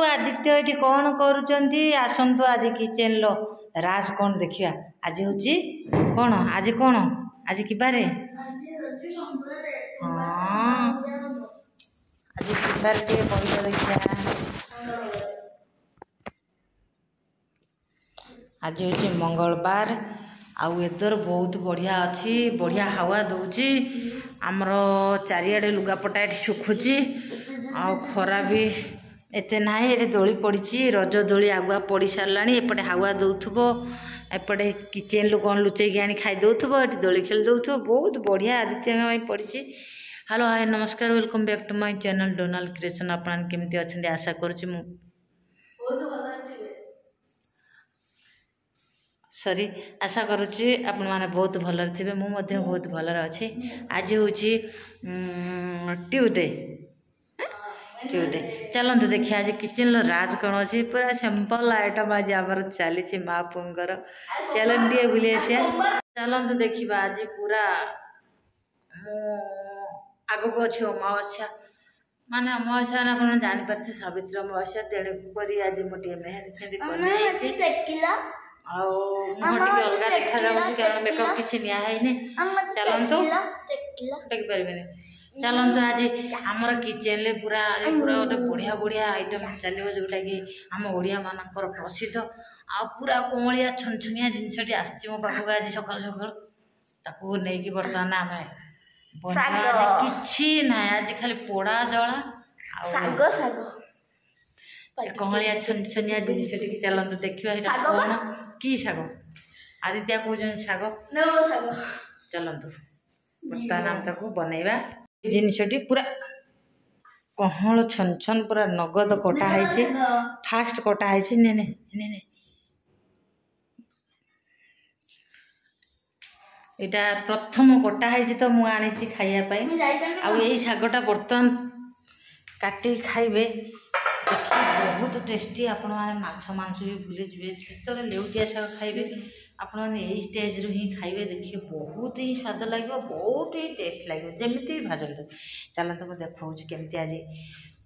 आदित्य ये कौन करुँच आसतु आज किचेन लो राज कौन देखा आज हूँ कौन आज कि बारे हाँ आज कि बार टे कह देखा आज हूँ मंगलवार आउ वेदर बहुत बढ़िया अच्छी बढ़िया हावा दौची आमर चारिआडे लुगापटा ये सुखुची आ खरा भी एते ना ये दोली पड़ी रज दोली आगुआ पड़ सारा एपटे हावा दौथब एपटे किचेन लु कौन लुचेकी आनी खाई दौथब ये दोली खेल दौथब बहुत बढ़िया आदित्य पड़ी। हेलो हाय नमस्कार welcome back to my channel Donald creation आपन केमती अच्छे आशा करुँच सॉरी आशा करुँची आपण मैंने बहुत भलर थे मुझे बहुत भलर अच्छे। आज हूँ ट्यूसडे ट्यूसडे चलते देखिए आज किचेन राज कौन अच्छे पूरा सिंपल आइटम आज आमर चली माँ पुंगर चलन टे बुले चलते देखा आज पूरा आग को अच्छी अमावास्या माने अमावास्या आप जापारे सावित्री अमावास्या तेणुक आज मुझे मेहंदी फेहंदी कर मुँह टे अलग देखा जाऊँगी कारण मेकअप किसी नियाहनी चलतु टेक पारे चलतु आज आमर किचेन पूरा पूरा गोटे बढ़िया बढ़िया आइटम चलो जोटा कि आम ओडिया मानकर प्रसिद्ध आ पूरा कमलिया छनछनिया जिनसटी आसी मो पाखक आज सकाल सकाल नहीं बर्तमान आम कि ना आज खाली पोड़ा जला कहलिया छनछनिया जिनस टी चलते देखा कौन कि शाग आदित्य कौन शाग चलतु बर्तमान आम तक बनइबा जिनसटी पूरा कहल छन छन पूरा नगद कटाई फास्ट कटाई ने ने ने यहाँ प्रथम कटाई तो मुझे आनी खायापी आई शागटा बर्तमान काटी खाइबे देखिए बहुत टेस्टी आपण मैंने माछ मांस भी भूली जी जो लेउटिया शाग खाइबे आपण मैंने यही स्टेज रू ही खाइबे देखिए बहुत ही स्वाद लगे बहुत ही टेस्ट लगे जमी भी भाजतु चलते मुझे देखा केमती आज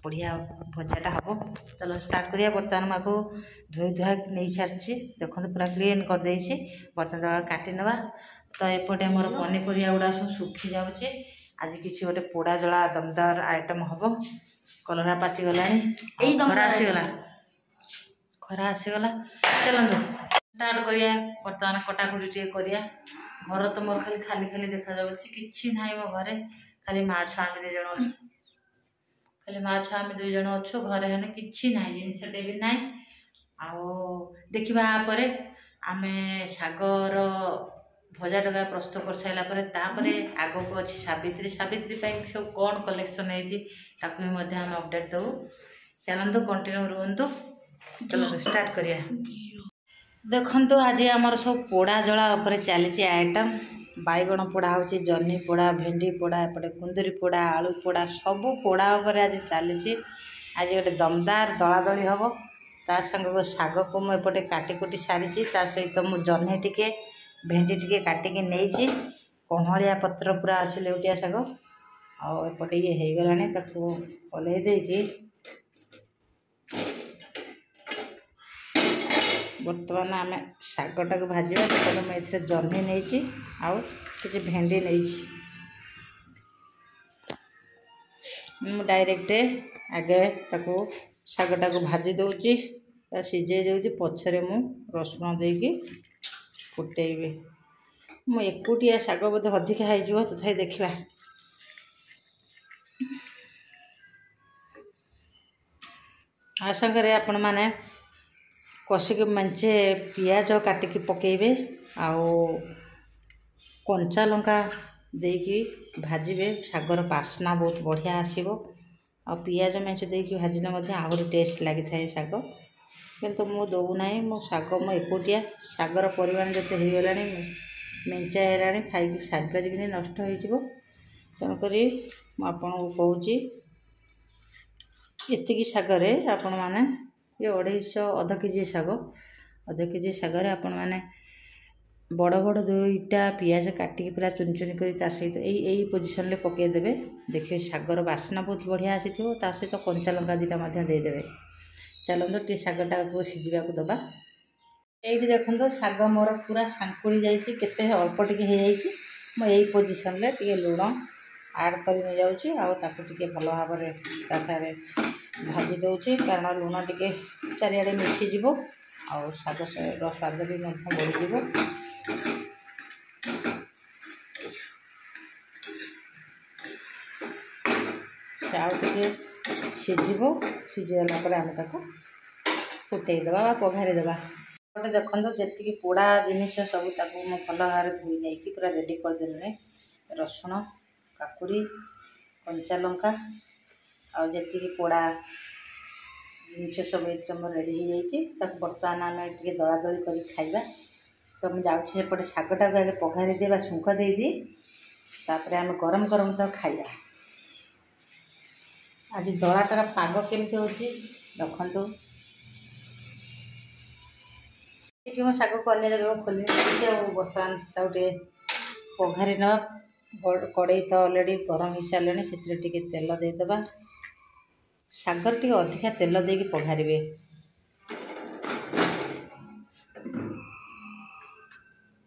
बढ़िया भजाटा हम चलो स्टार्ट करिया बर्तमान माको धोई धुआ नहीं सारी देखते पूरा क्लीन करदे बर्तमान काटी नवा तो एपटे मोर पनीपरिया गुड़ा सब सुखी जाऊँचे आज किसी गोटे पोड़ा जला दमदार आइटम हम कलरा पाचिगला खरा आसीगला चलते स्टार्ट करिया बर्तमान कटाकुटी टे करिया घर तो मोर खाली खाली खाली देखा जाऊँगी किसी ना मो घरे खाली माँ छुआ आम दुई जन खाली माँ छुआ आम दुई जन अच्छु घरे हेने किसी ना जिनसटे भी ना देखा आम शागर भजा डगा प्रस्तुत कर सारापर आग को अच्छी सावित्री सावित्री सब कौन कलेक्शन होती आम अपडेट दू चलते कंटिन्यू रुहतु चलो स्टार्ट करिया देखु आज आमर सब पोड़ा जला उपर चली आइटम बैगण पोड़ा हो जह्नी पोड़ा भेंडी पोड़ा एपटे कुंदरी पोड़ा आलू पोड़ा सब पोड़ा उपर आज चली आज गोटे दमदार दला दली हम ता संग शाग को मुझे काटी कुटी सारी सहित मु जह्नी टिके भेंडी टिके काटिकी नहीं कहलिया पत्र पूरा अच्छे लेउटिया शाग आपटे ये हो गला ओल्हे देकी बर्तमान आम शागटा को भाजवा तो मुझे जह्नी नहीं आउ कि भेंडी नहीं डायरेक्ट आगे ताको शागटा को भाजी दौची सीझे जाऊँगी पछरे मु रसुण देकी फुटेबे मु एकुटिया शाग बोधे अधिका हो तथा देखा आ संगे आपण मैंने कषिकी मंचे पियाज काटिकी पकेबे आउ कंचा लंका देकी भाजबे शागर बास्ना बहुत बढ़िया आसीबो आ पियाज मेंचे देकी भाजिले आहरी टेस्ट लगी थाए शाग किंतु मु दौना मो शाग मो एकुटिया शागर परिमाण जिते हो गला मेंचा है खाई सारी पारि नष्ट हो तेणुक आपन को कहूँ एतिकी शागर आपण मैंने ये 250 अध केजी शाग अध केजी शागर आपण मैंने बड़ बड़ 2टा पियाज काटिकी पूरा चुन चुन कर सहित यही पोजिशन में पकईदेवे देखिए शागर बास्ना बहुत बढ़िया आसी सहित कंचा लंका 2टा देदेवे चलते टे शागटा को सिझा दबा। ये देखो शाग मोर पूरा सांकुड़ी जाते अल्प टे हो यही पोजिशन रे टे लुण आड कर जाऊँगी भल भाव में भाजी दूसरी कारण लुण टे चारिड़े मिसीज आग स्वाद भी बढ़ आउे सिझब सिझीगला आम फुटेदबा पघारीदबा। गोटे देखो जी पोड़ा जिनस सब भल भाव धोई नहीं पूरा रेडी करदे रसुण काकुड़ी कंचा लंका आती पोड़ा जिनस सब ये रेडी हो जाए बर्तमान आम टे दला दली कर खाइबा। तो मुझे जाऊँगी शागटा को आगे पघारी दिए छुंक दे तापर आम गरम गरम तो खाइबा। आज दलाटार पाग केमती हो देखु ये मो शाग को अन्य जगह खोली बर्तमान ताकि पघारी ना कड़े तो अलरेडी गरम हो सारे से तेल देदेबा। शागर टे अधिका तेल दे पघारे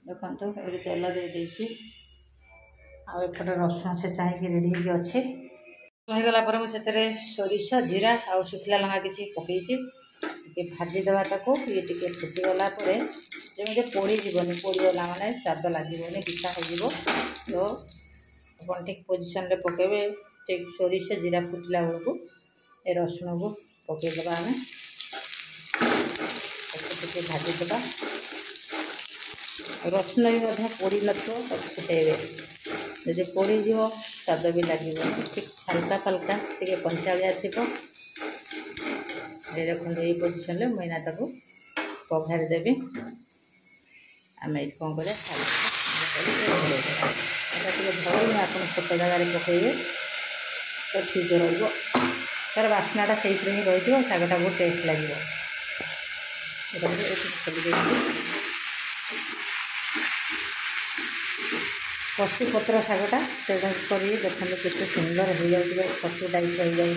देखो ये तेल दे आउपटे रसुण से चाहिए रेडी अच्छे होगला मुझे सोरिष जीरा आ शुखला लंका किसी पकई भाजीदेवा ये टे फुटीगला जमी पोड़ीजनी पोड़ीगला मैंने स्वाद लगे पिता हो तो अपन ठीक पोजिशन रे पकेबे ठीक सोरिष जीरा फुटला बेलू ए रसुण को पकईदे आम भाजीदे रसुण भी पोड़ी न फुटेबे जब पोड़ीज स्वाद भी लगे ठीक हल्का फल्का टे कंचालिया थी देखो ये पोजिशन में मुझे पघारी देवी आम ये कौन कर भल आप छोट जगार पकड़े तो ठीक तार बास्नाटा से ही रही शागटा बहुत टेस्ट लगे कषि पत्र शागटा से देखते केते सुंदर हो जाए कषु टाइप हो जाए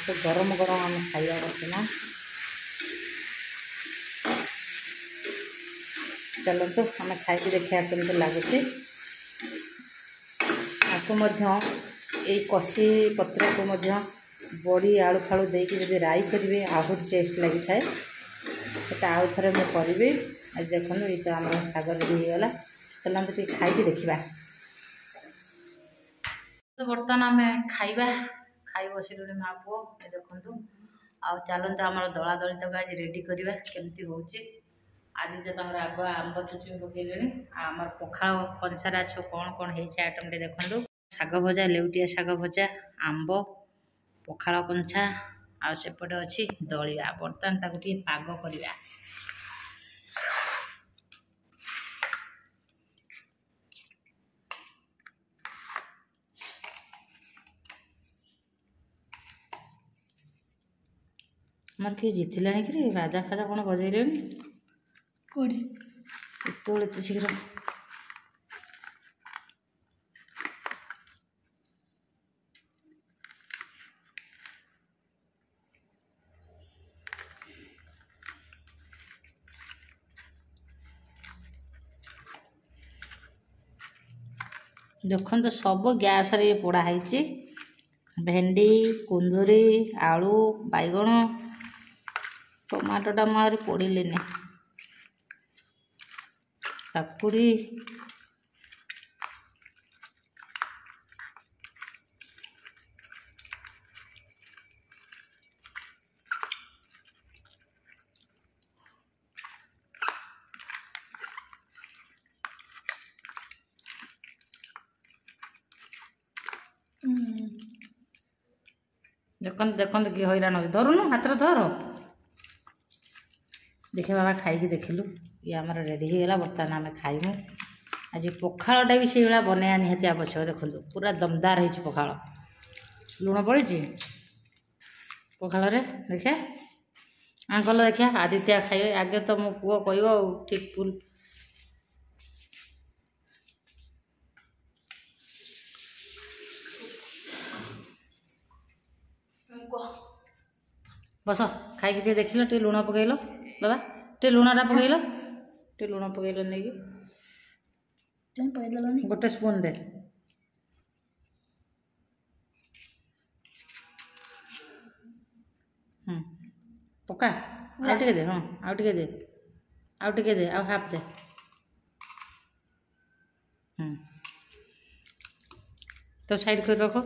तो गरम गरम आम खाइबा बसना। चलते आम खाई देखा केमती लगुच आपको कषि पत्र को बड़ी आलू फालू देकी राई करेंगे आहरी टेस्ट लगी थाए तो आउ थे मुझे करी आज देखो ये तो आम शाग रेडी होगला। चलते टे खाई देखा तो बर्तमान आम खाइबा खाई बसिलु माँ पुओ ये देखु आउ चलते आम दला दली तक आज रेडी करवा केमती हो आदि तो तुम आग आंब चुचुनी पकईले आमर पखाड़ कंसार आज कौन कौन हो आइटम टे देखु शाग भजा लेउटिया शाग भजा आंब पखाड़ कंसा आसेपटे अच्छी दलिया बर्तमान ताकू टे पाग करवा। मार किए जीतला कि बाजा फाजा कौन बजेले एत शीघ्र देखो तो सब गैस रे पोड़ाई भेंडी कुंदरी आलू बैगण टमाटोटा मुझे पड़े काकुड़ी देखो देखो कि हैरान हो धरुनु हाथ धर देखे बाबा खाई देखिलु ये आमर रेडी होगला बर्तमान आम खाइमु। आज पखाड़टा भी से बनैया निहाती आवश्यक देखो पूरा दमदार हो पखाड़ लुण पड़ी पखाड़ देखिए आंकल देखिए आदित्य खाइए आगे तो मो पुओ कह ठीक फुल बस खाई टे देख टे लुण पकईल बाबा टे लुणटा पकईल टे लुण पकईल नहीं गोटे स्पून दे पका आउ टे दे हाँ आउ टे दे आउ टे दे आउ हाफ दे तो साइड कर रख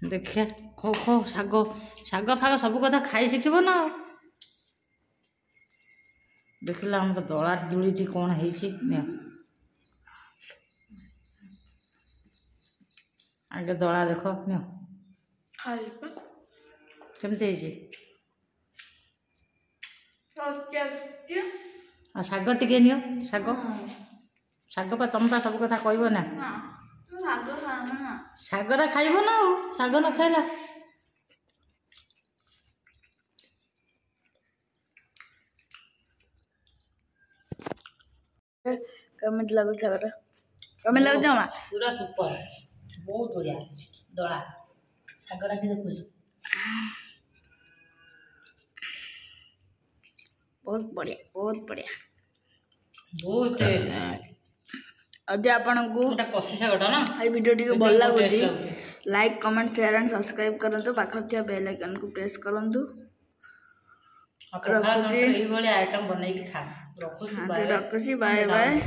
देखिए खो खो शाग शाग फाग सब कथा खाई शिखब ना देखला हमको दला दुड़ी कौन है आगे दला देख नियो केमती शाग टिके नियो शाग शाग पा तुम पा सब कथा कहब ना शागरा खाइब ना शाग न खाइला कमेंट लगु शागरा कमेंट लगु जमा पूरा सुपर बहुत बढ़िया दला शागरा के देखु बहुत बढ़िया बहुत बढ़िया बहुत अदि आपण को कषि शागटा ना ये वीडियो टी भल लगुच like comment share and subscribe करंतु पाखर बेल आइकन को प्रेस करंतु रखुची आइटम बनै के खा रखुची बाय बाय।